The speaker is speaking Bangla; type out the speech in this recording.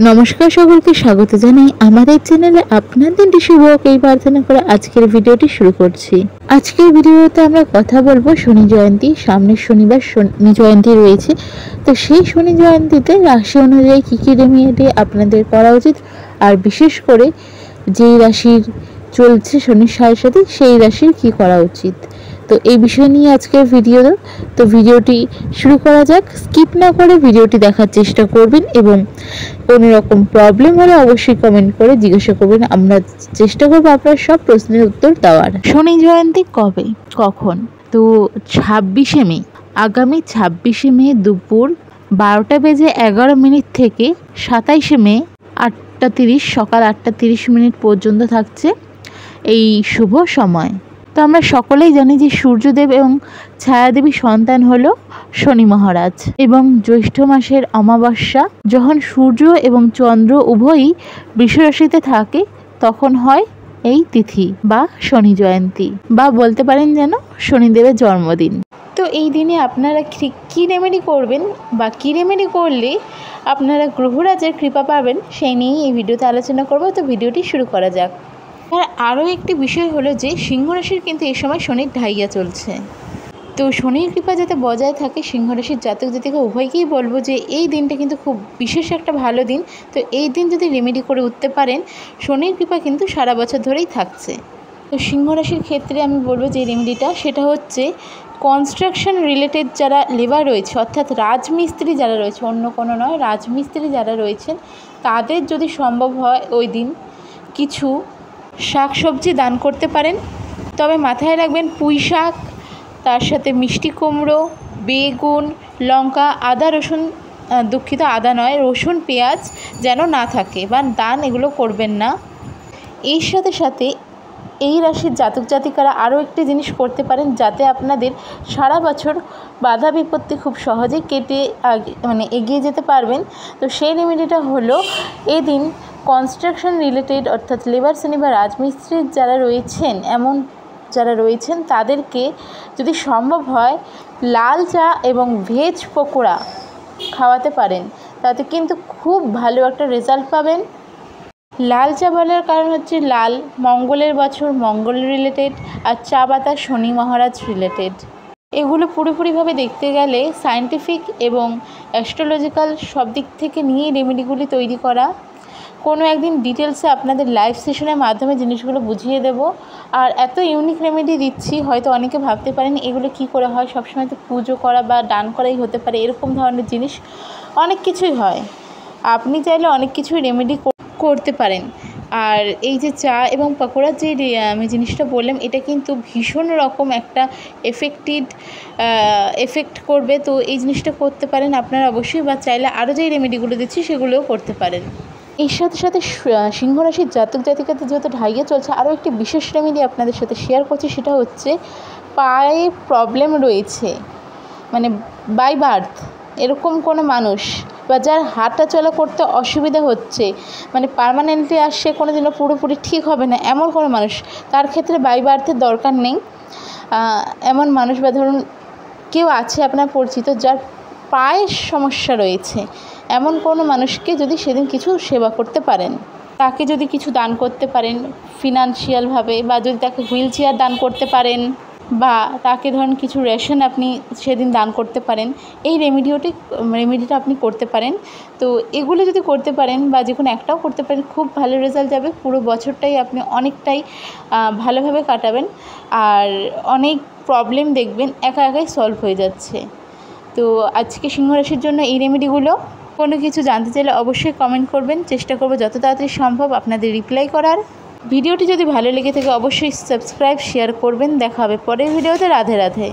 নমস্কার, সকলকে স্বাগত জানাই আমাদের চ্যানেলে। আপনার দিনটি শুভ হোক এই প্রার্থনা করে আজকের ভিডিওটি শুরু করছি। আজকের ভিডিওতে আমরা কথা বলবো শনি জয়ন্তী। সামনের শনিবার শনি জয়ন্তী রয়েছে, তো সেই শনি জয়ন্তীতে রাশি অনুযায়ী কী কী রেমেডি আপনাদের করা উচিত, আর বিশেষ করে যেই রাশির চলছে শনির সাড়ে সাথে সেই রাশির কী করা উচিত, তো এই বিষয় নিয়ে আজকের ভিডিও। তো ভিডিওটি শুরু করা যাক। স্কিপ না করে ভিডিওটি দেখার চেষ্টা করবেন এবং কোনো রকম প্রবলেম হলে অবশ্যই কমেন্ট করে জিজ্ঞাসা করবেন। আমরা চেষ্টা করবো আপনার সব প্রশ্নের উত্তর দেওয়ার। শনি জয়ন্তী কবে, কখন? তো 26শে মে, আগামী 26শে মে দুপুর 12:11 থেকে 27শে মে 8:30 সকাল 8:30 পর্যন্ত থাকছে এই শুভ সময়। তো আমরা সকলেই জানি যে সূর্যদেব এবং ছায়াদেবী সন্তান হলো শনি মহারাজ, এবং জ্যৈষ্ঠ মাসের অমাবস্যা যখন সূর্য এবং চন্দ্র উভয়ই বৃষ রাশিতে থাকে তখন হয় এই তিথি বা শনি জয়ন্তী, বা বলতে পারেন যেন শনিদেবের জন্মদিন। তো এই দিনে আপনারা কী রেমেডি করবেন বা কী রেমেডি করলে আপনারা গ্রহরাজের কৃপা পাবেন সেই নিয়েই এই ভিডিওতে আলোচনা করব। তো ভিডিওটি শুরু করা যাক। আর আরও একটি বিষয় হলো যে সিংহ রাশির কিন্তু এই সময় শনির ঢাইয়া চলছে, তো শনির কৃপা যাতে বজায় থাকে সিংহ রাশির জাতক জাতিকা উভয়কেই বলবো যে এই দিনটা কিন্তু খুব বিশেষ একটা ভালো দিন। তো এই দিন যদি রেমেডি করে উঠতে পারেন শনির কৃপা কিন্তু সারা বছর ধরেই থাকছে। তো সিংহ রাশির ক্ষেত্রে আমি বলবো যে রেমেডিটা সেটা হচ্ছে কনস্ট্রাকশন রিলেটেড যারা লেবার রয়েছে, অর্থাৎ রাজমিস্ত্রি যারা রয়েছে, অন্য কোনো নয়, রাজমিস্ত্রি যারা রয়েছেন তাদের যদি সম্ভব হয় ওই দিন কিছু শাকসবজি দান করতে পারেন। তবে মাথায় রাখবেন পুঁই শাক, তার সাথে মিষ্টি কুমড়ো, বেগুন, লঙ্কা, আদা রসুন, দুঃখিত আদা নয়, রসুন পেঁয়াজ যেন না থাকে বা দান এগুলো করবেন না। এর সাথে সাথে এই রাশির জাতক জাতিকারা আরও একটি জিনিস করতে পারেন যাতে আপনাদের সারা বছর বাধা বিপত্তি খুব সহজে কেটে এগিয়ে যেতে পারবেন। তো সেই রেমেডিটা হলো এদিন কনস্ট্রাকশন রিলেটেড অর্থাৎ লেবার শ্রেণী বা রাজমিস্ত্রি যারা রয়েছেন তাদেরকে যদি সম্ভব হয় লাল চা এবং ভেজ পকোড়া খাওয়াতে পারেন, তাতে কিন্তু খুব ভালো একটা রেজাল্ট পাবেন। লাল চা বলার কারণ হচ্ছে লাল মঙ্গলের বছর, মঙ্গল রিলেটেড, আর চা পাতা শনি মহারাজ রিলেটেড। এগুলো পুরোপুরিভাবে দেখতে গেলে সায়েন্টিফিক এবং অ্যাস্ট্রোলজিক্যাল সব দিক থেকে নিয়েই রেমেডিগুলি তৈরি করা। কোনো একদিন ডিটেলসে আপনাদের লাইভ সেশনের মাধ্যমে জিনিসগুলো বুঝিয়ে দেব। আর এত ইউনিক রেমেডি দিচ্ছি, হয়তো অনেকে ভাবতে পারেন এগুলো কি করে হয়, সবসময় তো পুজো করা বা দান করাই হতে পারে, এরকম ধরনের জিনিস অনেক কিছুই হয়। আপনি চাইলে অনেক কিছুই রেমেডি করতে পারেন। আর এই যে চা এবং পকোড়ার যে আমি জিনিসটা বললাম এটা কিন্তু ভীষণ রকম একটা এফেক্ট করবে। তো এই জিনিসটা করতে পারেন আপনারা অবশ্যই, বা চাইলে আরও যেই রেমেডিগুলো দিচ্ছি সেগুলোও করতে পারেন। এর সাথে সাথে সিংহ রাশির জাতক জাতিকাদের যেহেতু ঢাইয়া চলছে, আরও একটি বিশেষ রেমেডি আপনাদের সাথে শেয়ার করছি। সেটা হচ্ছে পায়ে প্রবলেম রয়েছে, মানে বাই বার্থ এরকম কোনো মানুষ বা যার হাঁটা চলা করতে অসুবিধা হচ্ছে, মানে পার্মানেন্টলি আসছে কোনো দিনও পুরোপুরি ঠিক হবে না, এমন কোনো মানুষ, তার ক্ষেত্রে বাই বার্থের দরকার নেই। এমন মানুষ বা ধরুন কেউ আছে আপনার পরিচিত যার পায়ের সমস্যা রয়েছে, এমন কোনো মানুষকে যদি সেদিন কিছু সেবা করতে পারেন, তাকে যদি কিছু দান করতে পারেন ফিনান্সিয়ালভাবে, বা যদি তাকে হুইল চেয়ার দান করতে পারেন, বা তাকে ধরুন কিছু রেশন আপনি সেদিন দান করতে পারেন, এই রেমেডিটা আপনি করতে পারেন। তো এগুলো যদি করতে পারেন বা যে কোনো একটাও করতে পারেন খুব ভালো রেজাল্ট যাবে। পুরো বছরটাই আপনি অনেকটাই ভালোভাবে কাটাবেন, আর অনেক প্রবলেম দেখবেন একাই সলভ হয়ে যাচ্ছে। তো আজকে সিংহ রাশির জন্য এই রেমেডিগুলো। কোনো কিছু জানতে চাইলে অবশ্যই কমেন্ট করবেন, চেষ্টা করব যত তাড়াতাড়ি সম্ভব আপনাদের রিপ্লাই করার। ভিডিওটি যদি ভালো লেগে থাকে অবশ্যই সাবস্ক্রাইব শেয়ার করবেন। দেখা হবে পরের ভিডিওতে। রাধে রাধে।